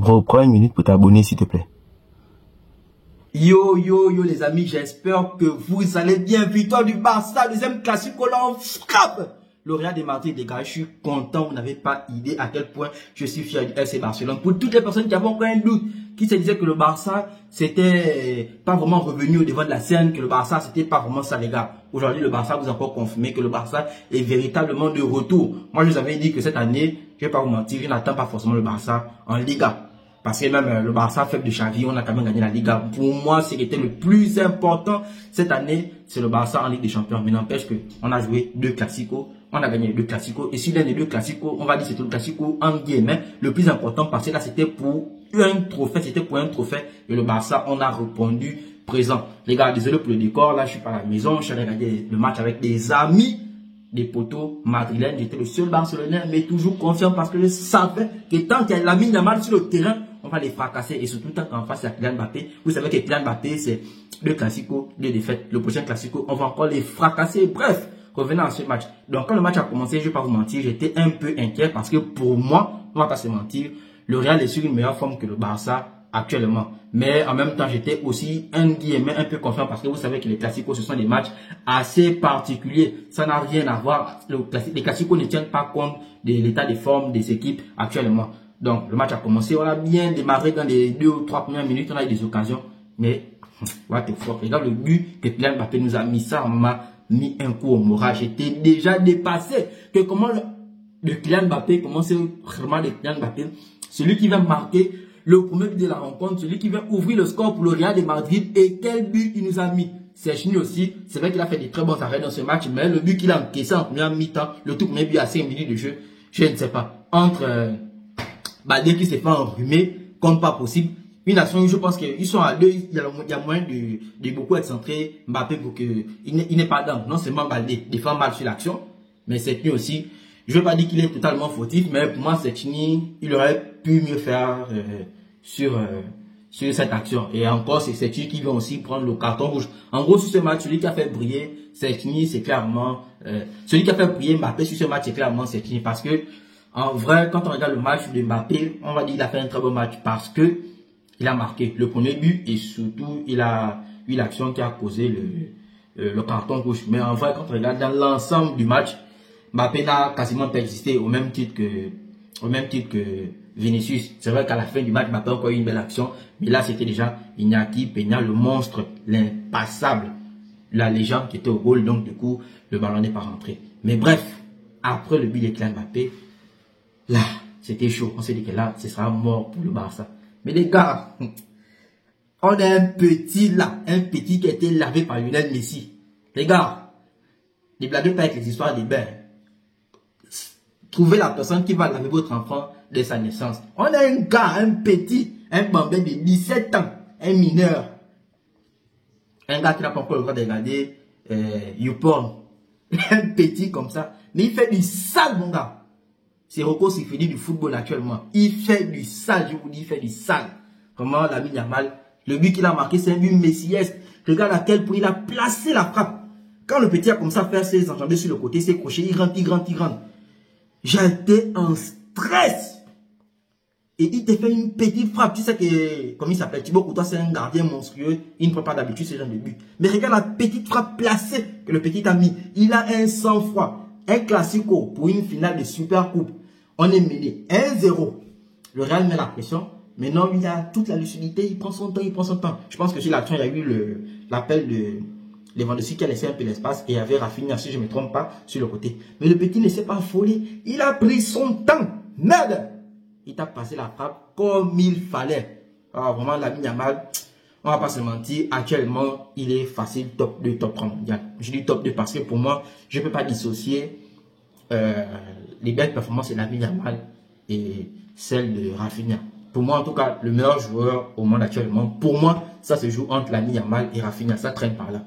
Bro, prends une minute pour t'abonner s'il te plaît. Yo les amis, j'espère que vous allez bien. Victoire du Barça, deuxième classico là, on frappe le Real de Madrid, les gars. Je suis content, vous n'avez pas idée à quel point je suis fier du FC Barcelone. Pour toutes les personnes qui avaient encore un doute, qui se disaient que le Barça c'était pas vraiment revenu au devant de la scène, que le Barça c'était pas vraiment ça, les gars. Aujourd'hui, le Barça vous a encore confirmé que le Barça est véritablement de retour. Moi, je vous avais dit que cette année, je vais pas vous mentir, je n'attends pas forcément le Barça en Liga. Parce que même le Barça faible de Xavi, on a quand même gagné la Liga. Pour moi, ce qui était le plus important cette année, c'est le Barça en Ligue des Champions. Mais n'empêche qu'on a joué 2 classicos, on a gagné 2 classicos. Et si l'un des 2 classicos, on va dire c'était le classico en guillemets, le plus important parce que là c'était pour un trophée, Et le Barça, on a répondu présent. Les gars, désolé pour le décor, là je suis pas à la maison, je suis allé regarder le match avec des amis. Des poteaux madrilènes, j'étais le seul Barcelonais, mais toujours confiant parce que je savais que tant qu'il y a Lamine Yamal sur le terrain, on va les fracasser. Et surtout tant qu'en face il y a Kylian Mbappé. Vous savez que Kylian Mbappé, c'est 2 classicos, 2 défaites. Le prochain classico, on va encore les fracasser. Bref, revenons à ce match. Donc quand le match a commencé, je ne vais pas vous mentir, j'étais un peu inquiet parce que pour moi, on ne va pas se mentir, le Real est sur une meilleure forme que le Barça actuellement. Mais en même temps, j'étais aussi un peu confiant parce que vous savez que les classicos, ce sont des matchs assez particuliers. Ça n'a rien à voir. Les classicos ne tiennent pas compte de l'état de forme des équipes actuellement. Donc, le match a commencé. On a bien démarré dans les 2 ou 3 premières minutes. On a eu des occasions. Mais, what the fuck. Regarde le but que Kylian Mbappé nous a mis. Ça, on m'a mis un coup au moral. J'étais déjà dépassé. Que comment le Kylian Mbappé, comment c'est vraiment le Kylian Mbappé, celui qui va marquer le premier but de la rencontre, celui qui va ouvrir le score pour le Real de Madrid. Et quel but il nous a mis. Serginho aussi, c'est vrai qu'il a fait des très bons arrêts dans ce match, mais le but qu'il a encaissé en première mi-temps, le tout premier but à 5 minutes de jeu, je ne sais pas. Entre Baldé qui s'est fait enrhumer, comme pas possible. Une action, je pense qu'ils sont à 2, il y a moyen de beaucoup être centré Mbappé pour qu'il n'est pas dans. Non seulement Baldé défend mal sur l'action, mais Serginho aussi. Je ne veux pas dire qu'il est totalement fautif, mais pour moi, Serginho, il aurait pu mieux faire sur cette action. Et encore, c'est Serginho qui vient aussi prendre le carton rouge. En gros, sur ce match, celui qui a fait briller Serginho, c'est clairement... celui qui a fait briller Mbappé sur ce match, c'est clairement Serginho. Parce que, en vrai, quand on regarde le match de Mbappé, on va dire qu'il a fait un très bon match. Parce que il a marqué le premier but et surtout, il a eu l'action qui a causé le carton rouge. Mais en vrai, quand on regarde dans l'ensemble du match, Mbappé n'a quasiment pas existé au même titre que Vinicius. C'est vrai qu'à la fin du match, Mbappé a encore eu une belle action. Mais là, c'était déjà Iñaki Peña, le monstre, l'impassable, la légende qui était au goal. Donc, du coup, le ballon n'est pas rentré. Mais bref, après le but de Kylian Mbappé, là, c'était chaud. On s'est dit que là, ce sera mort pour le Barça. Mais les gars, on a un petit là, un petit qui a été lavé par Lionel Messi. Les gars, ne blaguez pas avec les histoires des bains. Trouvez la personne qui va laver votre enfant dès sa naissance. On a un gars, un petit, un bambin de 17 ans, un mineur. Un gars qui n'a pas encore le droit de regarder YouPorn. Un petit comme ça. Mais il fait du sale, mon gars. C'est Rocco Siffredi du football actuellement. Il fait du sale, je vous dis, il fait du sale. Comment Lamine Yamal, le but qu'il a marqué, c'est un but messiesque. Regarde à quel point il a placé la frappe. Quand le petit a comme ça faire ses enjambées sur le côté, ses crochets, il rentre. J'étais en stress. Et il te fait une petite frappe. Tu sais que, comme il s'appelle, Thibaut Courtois, c'est un gardien monstrueux. Il ne prend pas d'habitude ce genre de but. Mais regarde la petite frappe placée que le petit a mis. Il a un sang-froid. Un classico pour une finale de Super Coupe. On est mené 1-0. Le Real met la pression. Maintenant, il a toute la lucidité. Il prend son temps, Je pense que sur l'action, il y a eu l'appel de Lewandowski qui a laissé un peu l'espace et avait Rafinha, si je ne me trompe pas, sur le côté. Mais le petit ne s'est pas affolé. Il a pris son temps. Merde! Il t'a passé la frappe comme il fallait. Alors, vraiment, Lamine Yamal, on va pas se mentir, actuellement, il est facile top 2, top 3 mondial. Je dis top 2 parce que pour moi, je ne peux pas dissocier les belles performances de Lamine Yamal et celles de Rafinha. Pour moi, en tout cas, le meilleur joueur au monde actuellement, pour moi, ça se joue entre Lamine Yamal et Rafinha. Ça traîne par là.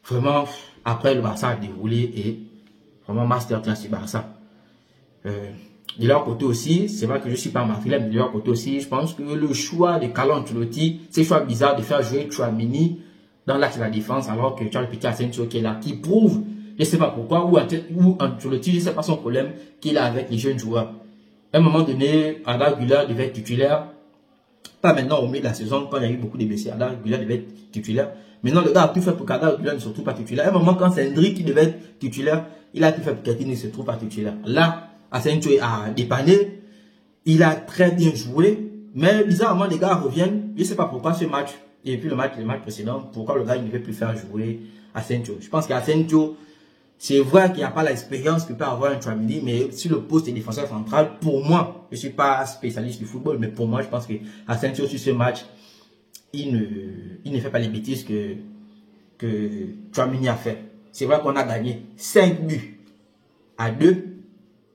Vraiment, après, le Barça a déroulé et vraiment masterclass du Barça. De leur côté aussi, c'est vrai que je ne suis pas madrilène, mais de leur côté aussi, je pense que le choix de Carlo Ancelotti, c'est un choix bizarre de faire jouer Tchouaméni dans l'axe de la défense, alors que tu as le petit Asensio qui est là, qui prouve, je ne sais pas pourquoi, ou Ancelotti, je ne sais pas son problème qu'il a avec les jeunes joueurs. À un moment donné, Arda Güler devait être titulaire, Pas maintenant au milieu de la saison, quand il y a eu beaucoup de blessés. Là, Güler devait être titulaire. Maintenant, le gars a tout fait pour qu'Ada Güler ne se trouve pas titulaire. À un moment, quand c'est Hendrik qui devait être titulaire, il a tout fait pour qu'il ne se trouve pas titulaire. Là, Asensio a dépanné. Il a très bien joué. Mais bizarrement, les gars reviennent. Je ne sais pas pourquoi ce match, et puis le match précédent, pourquoi le gars il ne veut plus faire jouer Asensio. Je pense qu'Asensio, c'est vrai qu'il n'y a pas l'expérience que peut avoir un Tchouaméni, mais sur le poste de défenseur central, pour moi, je ne suis pas spécialiste du football, mais pour moi, je pense que Asensio sur ce match, il ne fait pas les bêtises que Tchouaméni a fait. C'est vrai qu'on a gagné 5 buts à 2,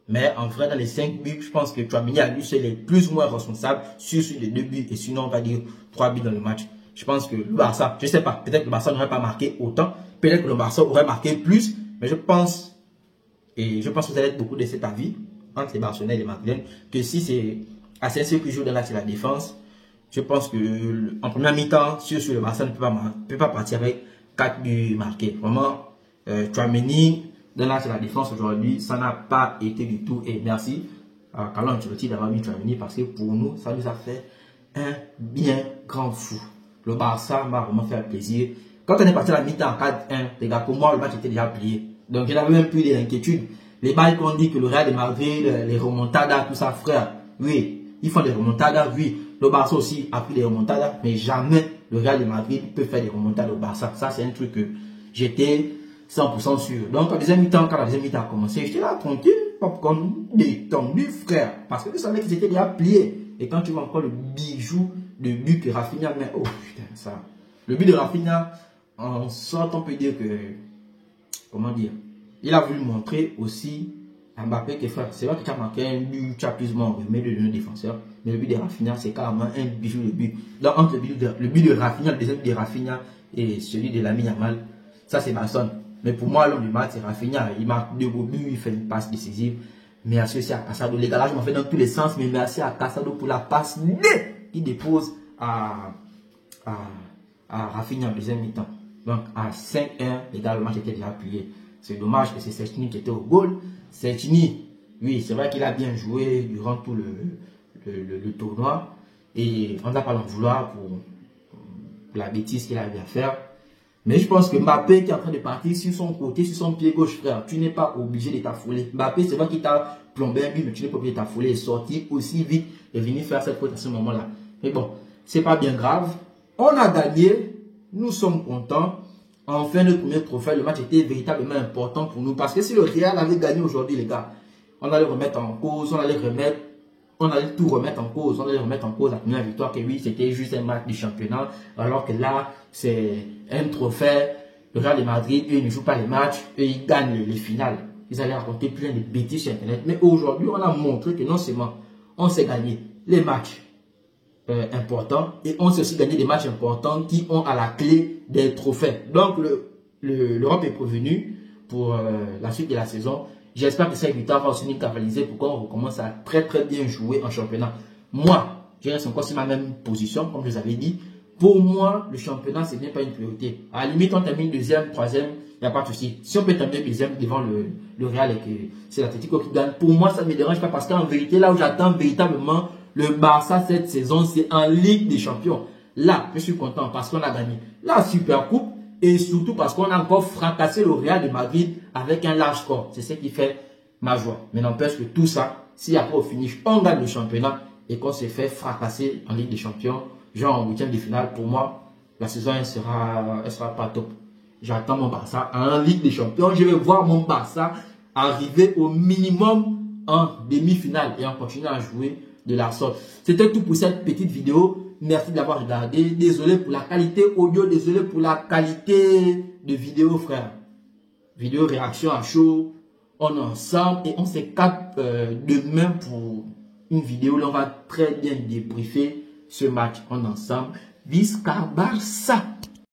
mais en vrai, dans les 5 buts, je pense que Tchouaméni a lui seul est plus ou moins responsable sur les 2 buts, et sinon, on va dire 3 buts dans le match. Je pense que le Barça, je ne sais pas, peut-être que le Barça n'aurait pas marqué autant, peut-être que le Barça aurait marqué plus, mais je pense, et je pense que vous allez être beaucoup de cet avis, entre les Barcelonais et les Madrilènes, que si c'est Asensio qui joue dans l'axe de la défense, je pense que en première mi-temps, sur le Barça ne peut pas partir avec 4 buts marqués. Vraiment, Tchouaméni, dans l'axe de la défense aujourd'hui, ça n'a pas été du tout. Et merci à Carlo Ancelotti d'avoir mis Tchouaméni, parce que pour nous, ça nous a fait un bien grand fou. Le Barça m'a vraiment fait plaisir. Quand on est parti à la mi-temps en 4-1, les gars, pour moi, le match était déjà plié. Donc, je n'avais même plus d'inquiétude. Les balles qu'on dit que le Real de Madrid, les remontadas, tout ça, frère, oui, ils font des remontadas, oui. Le Barça aussi a pris des remontadas, mais jamais le Real de Madrid peut faire des remontadas au Barça. Ça, c'est un truc que j'étais 100% sûr. Donc, quand la deuxième mi-temps a commencé, j'étais là tranquille, popcorn détendu, frère. Parce que je savais qu'ils étaient déjà pliés. Et quand tu vois encore le bijou de but que Rafinha met, oh putain, ça. Le but de Rafinha, en sorte, on peut dire que, comment dire, il a voulu montrer aussi à Mbappé que frère, c'est vrai que tu as marqué un but, tu as plus ou moins remis de nos défenseurs, mais le but de Rafinha, c'est carrément un bijou de but. Donc, entre le but de Rafinha, le deuxième but de Rafinha et celui de Lamine Yamal, ça c'est Basson. Mais pour moi, l'homme du match, c'est Rafinha. Il marque 2 beaux buts, il fait une passe décisive. Merci aussi à Casado. Les gars, là, je m'en fais dans tous les sens, mais merci à Casado pour la passe qu'il dépose à Rafinha en deuxième mi-temps. Donc, à 5-1, les gars, le match était déjà plié. C'est dommage que c'est Sertini qui était au goal. Sertini, oui, c'est vrai qu'il a bien joué durant tout le tournoi. Et on n'a pas l'en vouloir pour la bêtise qu'il a eu à faire. Mais je pense que Mbappé qui est en train de partir sur son côté, sur son pied gauche, frère, tu n'es pas obligé de t'affoler. Mbappé, c'est vrai qu'il t'a plombé un but, mais tu n'es pas obligé de t'affoler et sortir aussi vite et venir faire cette faute à ce moment-là. Mais bon, c'est pas bien grave. On a gagné, nous sommes contents. Enfin, notre premier trophée, le match était véritablement important pour nous. Parce que si le Real avait gagné aujourd'hui, les gars, on allait remettre en cause, on allait tout remettre en cause. On allait remettre en cause la première victoire, que oui, c'était juste un match du championnat. Alors que là, c'est un trophée. Le Real de Madrid, eux, ils ne jouent pas les matchs, eux, ils gagnent les finales. Ils allaient raconter plein de bêtises sur Internet. Mais aujourd'hui, on a montré que non seulement on s'est gagné les matchs importants, et on s'est aussi gagné des matchs importants qui ont à la clé des trophées. Donc, l'Europe est prévenue pour la suite de la saison. J'espère que cette victoire va aussi nous cavaliser pour qu'on recommence à très bien jouer en championnat. Moi, je reste encore sur ma même position, comme je vous avais dit. Pour moi, le championnat, c'est bien pas une priorité. À la limite, on termine deuxième, troisième, il n'y a pas de souci. Si on peut terminer deuxième devant le Real et que c'est l'Atlético qui gagne, pour moi, ça ne me dérange pas parce qu'en vérité, là où j'attends véritablement le Barça cette saison, c'est en Ligue des Champions. Là, je suis content parce qu'on a gagné la Super Coupe et surtout parce qu'on a encore fracassé le Real de Madrid avec un large score. C'est ce qui fait ma joie. Mais n'empêche que tout ça, si après au finish, on gagne le championnat et qu'on s'est fait fracasser en Ligue des Champions, genre en huitième de finale, pour moi, la saison elle sera pas top. J'attends mon Barça en Ligue des Champions. Je vais voir mon Barça arriver au minimum en demi-finale et en continuant à jouer de la sorte. C'était tout pour cette petite vidéo. Merci de l'avoir regardé. Désolé pour la qualité audio, désolé pour la qualité de vidéo, frère. Vidéo réaction à chaud. On est ensemble et on se capte demain pour une vidéo où on va très bien débriefer ce match. On est ensemble. Visca Barça.